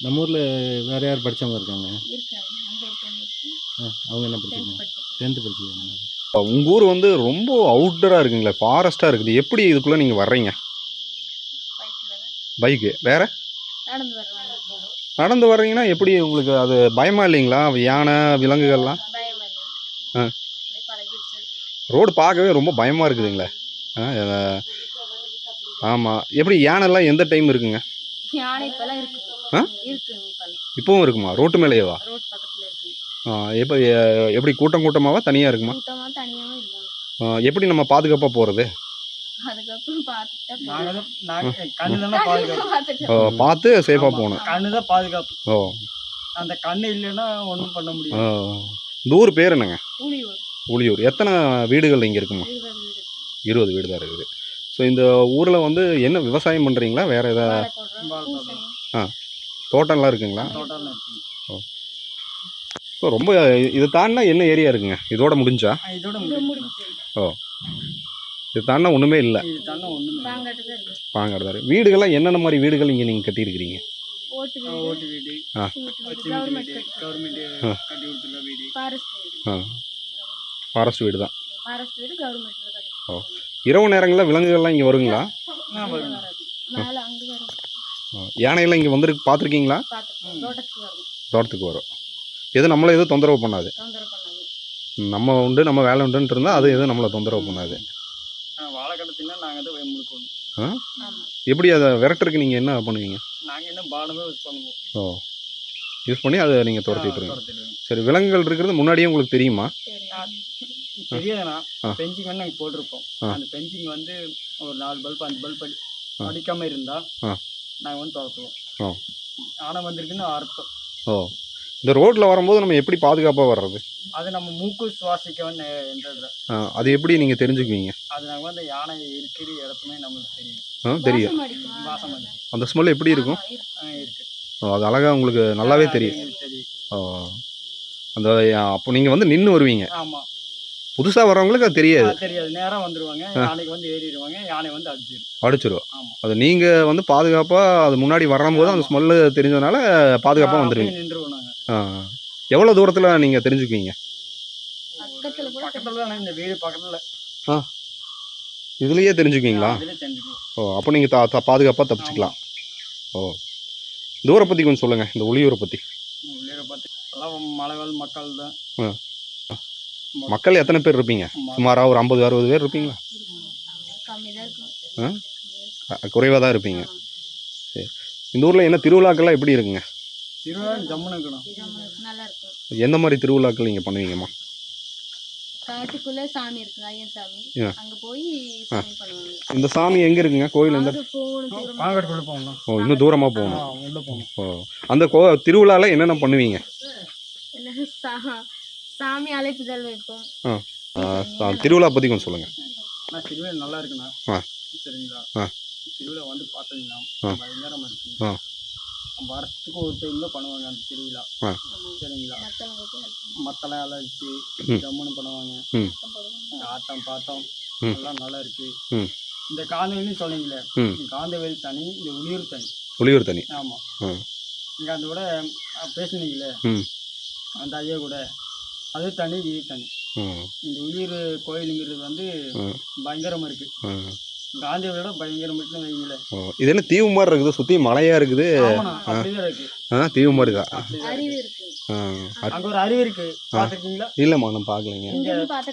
நம்ம ஊரில் வேறு யார் படித்தவங்க இருக்காங்க? அவங்க என்ன படிச்சிருக்காங்க? 10th படிச்சிருக்காங்க. உங்கள் ஊர் வந்து ரொம்ப அவுட்டராக இருக்குங்களே, ஃபாரஸ்ட்டாக இருக்குது. எப்படி இதுக்குள்ளே நீங்கள் வர்றீங்க? பைக்கு வேறு? நடந்து வர்றீங்கன்னா எப்படி உங்களுக்கு அது பயமா இல்லைங்களா? யானை விலங்குகள்லாம் ரோடு பார்க்கவே ரொம்ப பயமாக இருக்குதுங்களே. ஆமாம். எப்படி யானைலாம் எந்த டைம் இருக்குங்க? இப்போவும் இருக்குமா? ரோட்டு மேலேயேவா? எப்போ எப்படி கூட்டம் கூட்டமாவா தனியாக இருக்குமா? எப்படி நம்ம பாதுகாப்பாக போகிறது? பார்த்து சேஃபாக போகணும். கண்ணு தான் பாதுகாப்பு. ஓ, அந்த கண்ணு இல்லைன்னா ஒன்றும் பண்ண முடியாது. இந்த ஊர் பேர் என்னங்க? உளியூர். எத்தனை வீடுகள் இங்கே இருக்குமா? 20 வீடு தான் இருக்குது. ஸோ இந்த ஊரில் வந்து என்ன விவசாயம் பண்ணுறீங்களா? வேறு எதாவது தோட்டம்லாம் இருக்குங்களா? ஓ, ஸோ ரொம்ப இது தாண்டினா என்ன ஏரியா இருக்குங்க? இதோட முடிஞ்சா? ஓ, இது தாண்டினா ஒன்றுமே இல்லை. பாங்காடு. வீடுகள்லாம் என்னென்ன மாதிரி வீடுகள் இங்கே நீங்கள் கட்டியிருக்கிறீங்க? ஓட்டு வீடு, கவர்மெண்ட் கட்டி கொடுத்துருக்க வீடு, ஃபாரஸ்ட் வீடு தான். ஓ, இரவு நேரங்களில் விலங்குகள்லாம் இங்கே வருங்களா? யானையெல்லாம் இங்கே வந்துருக்கு பார்த்துருக்கீங்களா? தோட்டத்துக்கு வரும். எதுவும் நம்மளை எதுவும் தொந்தரவு பண்ணாது. நம்ம உண்டு, நம்ம வேலை உண்டுன்ட்டு இருந்தால் அது எதுவும் நம்மளை தொந்தரவு பண்ணாது. வாழைக்கடத்தினா நாங்கள் தான் முழுக்கணும். எப்படி அதை விரட்டுறதுக்கு நீங்கள் என்ன பண்ணுவீங்க? நாங்கள் என்ன பானமே யூஸ் பண்ணுவோம். ஓ, யூஸ் பண்ணி அதை நீங்கள் துரத்திட்டுருங்க. சரி, விலங்குகள் இருக்கிறது முன்னாடியே உங்களுக்கு தெரியுமா? தெரியாதுண்ணா. பெஞ்சிங் வந்து நாங்கள் போட்டிருப்போம். அந்த பெஞ்சிங் வந்து ஒரு 4 பல்ப் 5 பல்ப் அடிக்காமல் இருந்தால் நாங்கள் வந்து துரத்துவோம். ஆனால் வந்திருக்குன்னு அர்த்தம். ஓ, இந்த ரோட்டில் வரும்போது நம்ம எப்படி பாதுகாப்பாக வர்றது? அது நம்ம மூக்கு சுவாசிக்க வந்து அது எப்படி நீங்கள் தெரிஞ்சுக்குவீங்க? அது நாங்கள் வந்து யானை இருக்கிற இடத்துமே நம்மளுக்கு தெரியும். தெரியும். வாசம் வந்து அந்த ஸ்மெல் எப்படி இருக்கும்? இருக்கு. ஓ, அது அழகாக உங்களுக்கு நல்லாவே தெரியும். ஓ, அந்த அப்போ நீங்கள் வந்து நின்று வருவீங்க. ஆமாம். புதுசாக வர்றவங்களுக்கு அது தெரியாது. தெரியாது. நேராக வந்துடுவாங்க. யானைக்கு வந்து ஏறிடுவாங்க. யானை வந்து அடிச்சிடும். அது நீங்கள் வந்து பாதுகாப்பாக அது முன்னாடி வரும்போது அந்த ஸ்மெல்லு தெரிஞ்சதுனால பாதுகாப்பாக வந்துடுவீங்க. நின்றுவோம் நாங்கள். எவ்வளோ தூரத்தில் நீங்கள் தெரிஞ்சுக்குவீங்க? பக்கத்தில் இந்த வீடு பக்கத்தில். இதுலேயே தெரிஞ்சுக்குவீங்களா? ஓ, அப்போ நீங்கள் பாதுகாப்பாக தப்பிச்சுக்கலாம். ஓ, இந்த ஊரை பற்றி கொஞ்சம் சொல்லுங்கள், இந்த உளியூரை பற்றி. உளியூரை பற்றி எல்லாம் மலைவாழ் மக்கள் தான். மக்கள் எத்தனை பேர் இருப்பீங்க? சுமாராக ஒரு 50-60 பேர் இருப்பீங்களா? குறைவாக தான் இருப்பீங்க. சரி, இந்த ஊரில் என்ன திருவிழாக்கள்லாம் எப்படி இருக்குங்க? திருவிழா ஜம்முன்னு இருக்கணும். எந்த மாதிரி திருவிழாக்கள் நீங்கள் பண்ணுவீங்கம்மா? காட்டுக்குள்ள சாமி இருக்கு, ஐயன் சாமி. அங்க போய் சாமி பண்ணுவாங்க. இந்த சாமி எங்க இருக்குங்க? கோயில் எந்த? பாங்காட்டுக்குள்ள போகணும். ஓ, இன்னும் தூரமாக போகணும். உள்ள போகணும். ஓ, அந்த திருவிழாவில் என்னென்ன பண்ணுவீங்க? சாமி அழைப்புதல் வைப்போம். திருவிழா பற்றி கொஞ்சம் சொல்லுங்கள். திருவிழா நல்லா இருக்குண்ணா. சரிங்களா? திருவிழா வந்து பார்த்தீங்கன்னா பயங்கரமாக இருக்கு. வருஷத்துக்கு ஒரு டைம் தான் பண்ணுவாங்க அந்த திருவிழா. சரிங்களா? மத்தெல்லாம் எல்லாம் வச்சு ஜம்முன்னு பண்ணுவாங்க. ஆட்டம் பாட்டம் எல்லாம் நல்லா இருக்கு. இந்த காந்தவேலின்னு சொன்னீங்களே, காந்தவேலி தனி, இந்த உளியூர் தனி. உளியூர் தனி. ஆமாம். இங்கே அந்த கூட பேசுனீங்களே அந்த ஐயா கூட, அது தனி, இது தனி. இந்த உளியூர் கோயிலுங்கிறது வந்து பயங்கரமாக இருக்கு. காந்தியோட பயங்கரமாக இருக்குன்னு வைங்களேன். இது என்ன தீவு மாதிரி இருக்குது? சுற்றி மலையாக இருக்குது. அப்படிதான் இருக்கு. தீவு மாதிரி தான். அங்கே ஒரு அருவி இருக்கு, பார்த்துருக்கீங்களா? இல்லைம்மா, நான் பார்க்கலைங்க.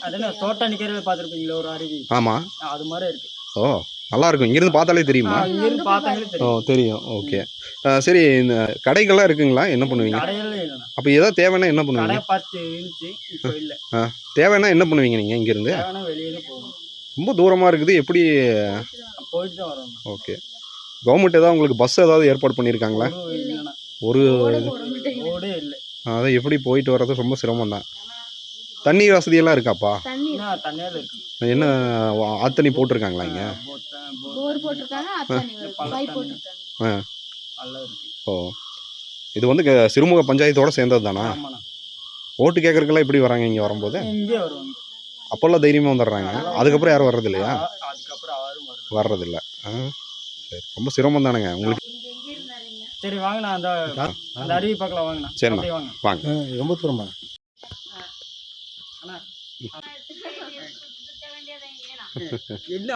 அதென்ன தோட்டம் நிற்கிறத பார்த்துருப்பீங்களா ஒரு அருவி? ஆமாம், அது மாதிரி இருக்கு. ஓ, நல்லா இருக்கும். இங்கிருந்து பார்த்தாலே தெரியுமா? இங்கிருந்து பார்த்தாலே தெரியும். ஓ, தெரியும். ஓகே, சரி. இந்த கடைகள்லாம் இருக்குங்களா? என்ன பண்ணுவீங்க? கடையெல்லாம் இல்லைண்ணா. அப்போ ஏதாவது தேவைன்னா என்ன பண்ணுவீங்க? கடை பார்த்து இருந்துச்சு, இப்போ இல்லை. தேவைன்னா என்ன பண்ணுவீங்க நீங்கள் இங்கேருந்து? தேவைன்னா வெளியே போகணும். ரொம்ப தூரமாக இருக்குது. எப்படி போயிட்டு தான் வரணும். ஓகே, கவர்மெண்ட் ஏதாவது உங்களுக்கு பஸ் ஏதாவது ஏற்பாடு பண்ணியிருக்காங்களா? இல்லைண்ணா, ஒரு ரோடே இல்லை. அதை எப்படி போயிட்டு வர்றது ரொம்ப சிரமம் தான். தண்ணீர் வசதியெல்லாம் இருக்காப்பா? தண்ணியாவது இருக்கு. என்ன ஆத்தண்ணி போட்டிருக்காங்களா இங்கே? போர் போட்டிருக்காங்க, பைப் போட்டிருக்காங்க. நல்லா இருக்கு. ஓ, இது வந்து சிறுமுக பஞ்சாயத்தோட சேர்ந்தது தானா? ஆமாண்ணா. ஓட்டு கேட்கறதுக்கெல்லாம் எப்படி வராங்க இங்கே வரும்போது? இங்கே வருவாங்க. அப்போல்லாம் தைரியமாக வந்துடுறாங்க. அதுக்கப்புறம் யாரும் வர்றது இல்லையா? அதுக்கப்புறம் யாரும் வர்றதில்ல. சரி, ரொம்ப சிரமம் தானேங்க உங்களுக்கு. சரி வாங்கண்ணா, அந்த அருவி பார்க்கலாம் வாங்கண்ணா. சரிண்ணா, வாங்க. ரொம்ப தூரமா? என்ன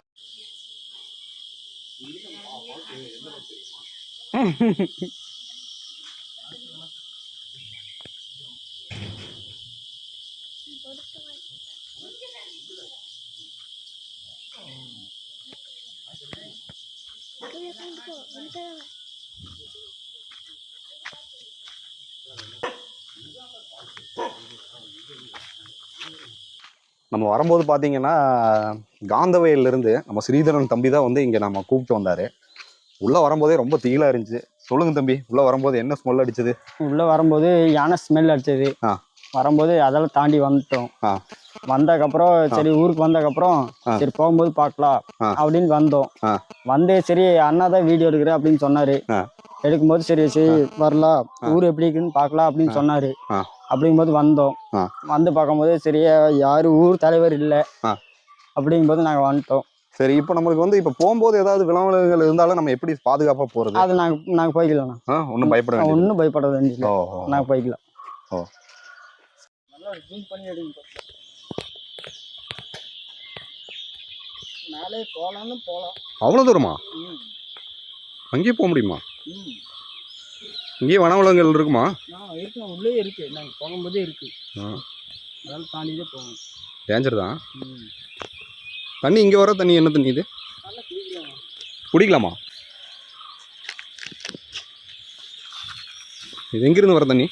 நம்ம வரும்போது பார்த்தீங்கன்னா காந்தவயல்லேருந்து நம்ம ஸ்ரீதரன் தம்பி தான் வந்து இங்கே நம்ம கூப்பிட்டு வந்தார். உள்ளே வரும்போதே ரொம்ப தீயிலாக இருந்துச்சு. சொல்லுங்கள் தம்பி, உள்ளே வரும்போது என்ன ஸ்மெல் அடிச்சது? உள்ளே வரும்போது யானை ஸ்மெல் அடிச்சது. வரும்போது அதெல்லாம் தாண்டி வந்துட்டோம். வந்ததுக்கப்புறம் சரி ஊருக்கு வந்ததுக்கப்புறம் சரி போகும்போது பார்க்கலாம் அப்படின்னு வந்தோம். வந்து சரி அண்ணா தான் வீடியோ எடுக்கிறேன் அப்படின்னு சொன்னார். எடுக்கும்போது சரி சரி வரலாம், ஊர் எப்படி இருக்குன்னு பார்க்கலாம் அப்படின்னு சொன்னார். அப்படிங்கும்போது வந்தோம். வந்து பார்க்கும்போது சரியா யாரும் ஊர் தலைவர் இல்லை. அப்படிங்கும்போது நாங்கள் வந்துட்டோம். சரி, இப்போ நம்மளுக்கு வந்து இப்போ போகும்போது ஏதாவது விலங்குகள் இருந்தாலும் நம்ம எப்படி பாதுகாப்பாக போகிறது? அது நாங்கள் போய்க்கலாம். ஒன்றும் பயப்பட வேண்டியது நாங்கள் போய்க்கலாம். ஓ, நல்லா ஜூம் பண்ணி எடுங்க. மேலே போகலான்னு போகலாம். அவ்வளோ தூரமா? அங்கேயே போக முடியுமா? இங்கேயே வனவிலங்குகள் இருக்குமா? இருக்கு, உள்ளே இருக்கு. நாங்கள் போகும்போதே இருக்கு. அதனால தாண்டியே போகணும். டேஞ்சர் தான். தண்ணி இங்கே வர தண்ணி என்ன தண்ணி இது? குடிக்கலாமா? இது எங்கிருந்து வர தண்ணி?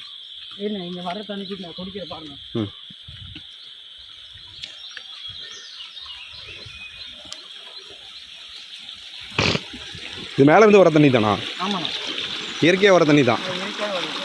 இங்கே வர தண்ணிக்கு நான் குடிக்கிற பாருங்க. இது மேலே இருந்து வர தண்ணி தானா? ஆமாண்ணா, இயற்கையாக வர தண்ணி தான். இயற்கையாக வருது.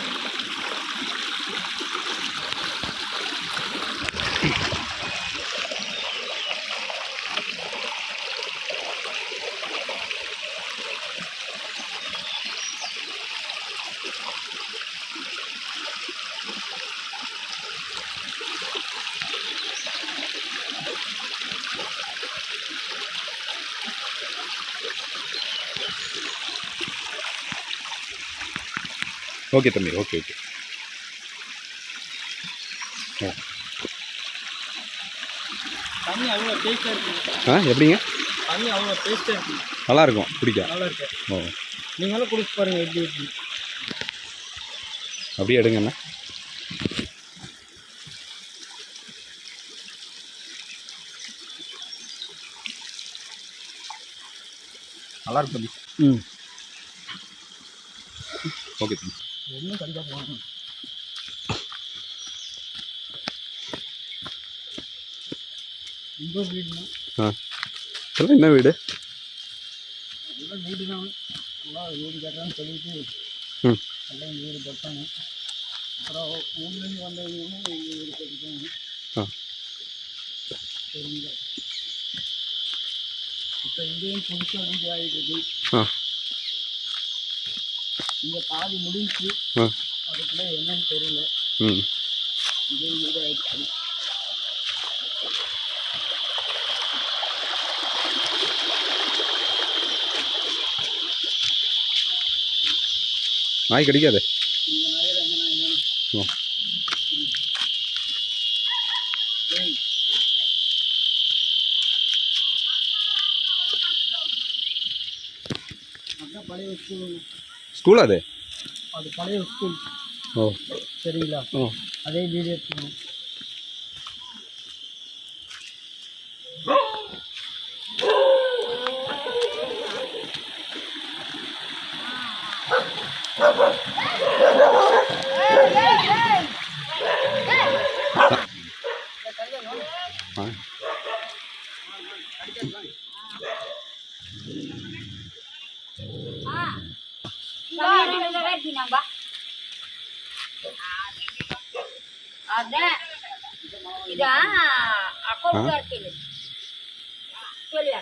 ஓகே தம்பி, ஓகே. தண்ணி அவ்வளோ டேஸ்ட்டாக இருக்கு. எப்படிங்க? தண்ணி அவ்வளோ டேஸ்ட்டாக இருக்கு. நல்லா இருக்கும் குடிக்க. நல்லா இருக்கு. ஓ, நீங்களும் குடிச்சு பாருங்க எப்படி இருக்கு. அப்படியே எடுங்கண்ணா. நல்லா இருக்கு தம்பி. ஓகே தம்பி. இன்னும் கண்டிப்பாக போகணும். இந்த வீடுனா இதெல்லாம் என்ன வீடு? எல்லாம் வீடு தான். எல்லாம் வீடு கட்டுறான்னு சொல்லிட்டு எல்லாம் வீடு கட்டாங்க. அப்புறம் ஊர்லேருந்து வந்தவங்க எங்கள் வீடு கட்டிட்டாங்க. சரிங்களா, இப்போ இங்கேயும் புதுசாக வீடு ஆகிடுது. இங்கே பாதி முடிஞ்சு அதுக்குள்ள என்னன்னு தெரியல. இங்கேயும் வீடு ஆகிடுச்சு. நாய் கடிக்காது. இந்த நாயில் எங்கே நாய் தானே. அதுதான் பழைய ஸ்கூல். ஸ்கூல் அது பழைய ஸ்கூல். ஓ, சரிங்களா. அதே வீடு எடுத்துக்கணும். அதான் இதான் அக்கௌண்ட் இருக்குது சொல்லியா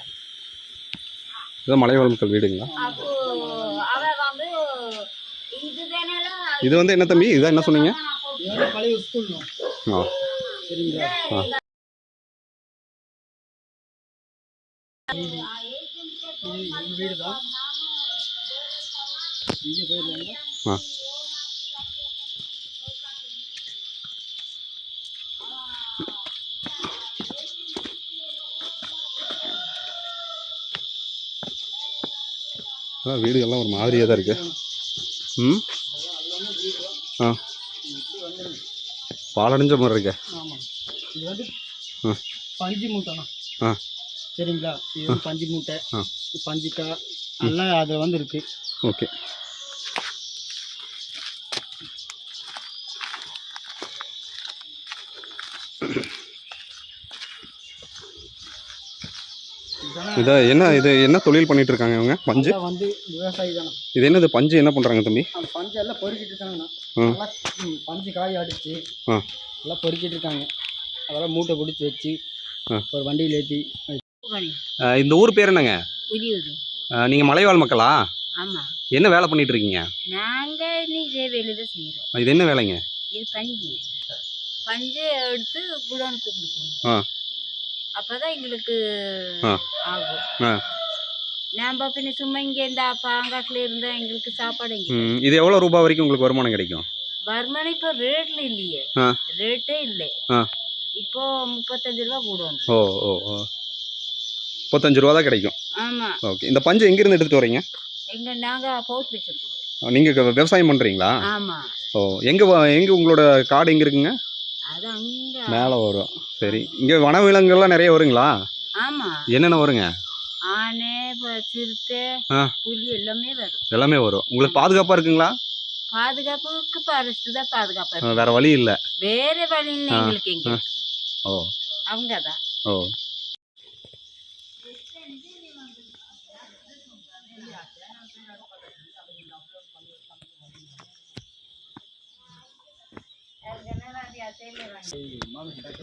இதான் மலைவாழ் மக்கள் வீடுங்களா? அப்போ அவன் வந்து இதுதானே இது வந்து என்ன தம்பி, இதான் என்ன சொன்னீங்க? பழைய ஸ்கூல் ஆ சரிங்களா? இது வீடு தான் இங்கே போயிருந்தாங்க. ஆ அதான் வீடுகள்லாம் ஒரு மாதிரியாக தான் இருக்கு. ம் ஆ பாலடைஞ்ச மாதிரி இருக்கு. ஆமாம், இது வந்து ஆ பஞ்சு மூட்டைண்ணா. ஆ சரிங்களா? இது வந்து பஞ்சு மூட்டை, ஆ பஞ்சுக்காய் எல்லாம் அதில் வந்து இருக்கு. ஓகே. இதை என்ன இது என்ன தொழில் பண்ணிட்டு இருக்காங்க இவங்க? பஞ்சு இதெல்லாம் வந்து விவசாயி தானே. இது என்னது பஞ்சு என்ன பண்ணுறாங்க தம்பி? அந்த பஞ்சு எல்லாம் பொறுக்கிட்டு இருக்காங்கண்ணா. ஆ நல்லா பஞ்சு காய் அடிச்சு ஆ எல்லாம் பொறுக்கிட்டு இருக்காங்க. அதெல்லாம் மூட்டை பிடிச்சி வச்சு ஆ ஒரு வண்டியில் ஏற்றி. இந்த ஊர் பேர் என்னங்க? புரியுது. நீங்கள் மலைவாழ் மக்களா? ஆமாம், என்ன வேலை பண்ணிட்டு இருக்கீங்க? நாங்கள் இன்னும் இதே வேலை தான் செய்கிறோம். இது என்ன வேலைங்க? இது பஞ்சு பஞ்சு எடுத்து குடோனுக்கு கொடுக்கணும். ஆ அப்போதான் எங்களுக்கு ஆ ஆகும். ஆ நம்ம பின்ன சும்மா இங்கே இந்த பாங்காட்டில் இருந்தால் எங்களுக்கு சாப்பாடு எங்கே இது எவ்வளோ ரூபாய் வரைக்கும் உங்களுக்கு வருமானம் கிடைக்கும்? வருமானம் இப்போ ரேட்ல இல்லையே, ஆ ரேட்டே இல்லை. ஆ இப்போ 35 ரூபா கூடும். ஓ ஓ ஓ 35 ரூபா தான் கிடைக்கும். ஆமாம், ஓகே. இந்த பஞ்சு எங்கேருந்து எடுத்துகிட்டு வரீங்க? நாங்கள் போட்டு வச்சுருக்கோம். நீங்கள் விவசாயம் பண்ணுறீங்களா? ஆமாம், ஓ எங்கே உங்களோட காடு எங்கே இருக்குங்க? அது அங்கே. மேலே வரும். சரி. இங்கே வனவிலங்குகள்லாம் நிறைய வருங்களா? ஆமாம், என்னென்ன வருங்க? ஆனை, சிறுத்தை, ஆ புலி எல்லாமே வரும். எல்லாமே வரும். உங்களுக்கு பாதுகாப்பாக இருக்குங்களா? பாதுகாப்புக்கு ஃபாரஸ்ட் தான் பாதுகாப்பாக இருக்கு. வேறு வழி இல்லை. வேற வழி இல்லை எங்களுக்கு. எங்கே ஓ அவங்க தான். ஓ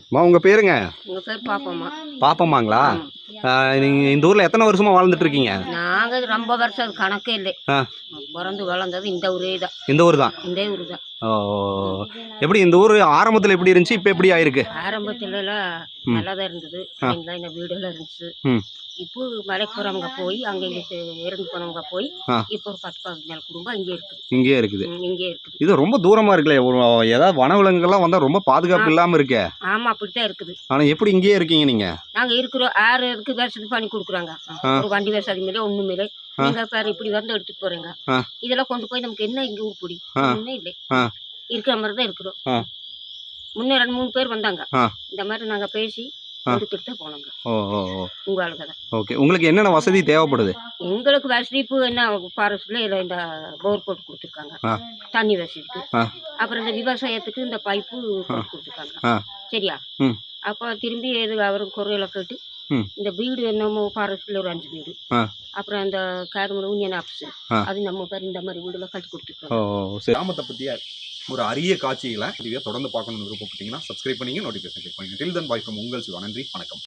அம்மா உங்கள் பேருங்க? உங்கள் பேர் பாப்பம்மா. பாப்பம்மாங்களா? நீங்கள் இந்த ஊரில் எத்தனை வருஷமாக வாழ்ந்துட்டு இருக்கீங்க? நாங்கள் ரொம்ப வருஷம் அது கணக்கே இல்லை. ஆ பிறந்து வளர்ந்தது இந்த ஊரே தான். இந்த ஊர் தான்? இந்த ஊர் தான். ஓ எப்படி இந்த ஊர் ஆரம்பத்தில் எப்படி இருந்துச்சு, இப்போ எப்படி ஆயிருக்கு? ஆரம்பத்துலலாம் நல்லா தான் இருந்தது. இந்த வீடெல்லாம் இருந்துச்சு. ம் இப்போ மலைக்கு போகிறவங்க போய் அங்கே இங்கே இறந்து போனவங்க போய் இப்போ ஒரு 10-15 குடும்பம் இங்கே இருக்குது. இங்கே இருக்குது. இங்கே இருக்குது. இது ரொம்ப தூரமாக இருக்குல்ல. ஒரு ஏதாவது வனவிலங்குகள்லாம் வந்தால் ரொம்ப பாதுகாப்பு இல்லாமல் இருக்கே. ஆமாம், அப்படி தான் இருக்குது. ஆனால் எப்படி இங்கேயே இருக்கீங்க நீங்கள்? நாங்கள் இருக்கிறோம். 6 இருக்கு வசதி பண்ணி கொடுக்குறாங்க. ஒரு வண்டி வசதி மேலே ஒன்றும் இல்லை. நீங்கள் பேர் இப்படி வந்து எடுத்துகிட்டு போகிறீங்க. இதெல்லாம் கொண்டு போய் நமக்கு என்ன இங்கே ஊர் பிடி ஒன்றும் இல்லை. இருக்கிற மாதிரி தான் இருக்கிறோம். முன்னே 2-3 பேர் வந்தாங்க. இந்த மாதிரி நாங்கள் பேசி எடுத்துட்டு தான் போனோங்க. ஓ ஓ ஓ உங்களுக்கு தான். ஓகே. உங்களுக்கு என்னென்ன வசதி தேவைப்படுது? எங்களுக்கு வசதி இப்போ என்ன ஃபாரஸ்ட்டில் இதில் இந்த போர் போட்டு கொடுத்துருக்காங்க. தண்ணி வசதிக்கு. அப்புறம் இந்த விவசாயத்துக்கு இந்த பைப்பு போட்டு கொடுத்துருக்காங்க. சரியா? அப்போ திரும்பி எது அவரும் குறையில கேட்டு இந்த வீடு என்னமோ ஃபாரஸ்ட்டில் ஒரு 5 வீடு. அப்புறம் அந்த காரமணி யூனியன் ஆஃபீஸு அது நம்ம பேர் இந்த மாதிரி வீடுலாம் கட்டி கொடுத்துருக்காங்க. ஓ சரி. கிராமத்தை பற்றியா ஒரு அரிய காட்சிகளை இதுவே தொடர்ந்து பார்க்கணும்னு விருப்பப்பட்டீங்கன்னா சப்ஸ்கிரைப் பண்ணிங்க, நோட்டிஃபிகேஷன் கிளிக் பண்ணுங்க. டில் தென் பாய் ஃப்ரம் உங்கள் சிவா. நன்றி, வணக்கம்.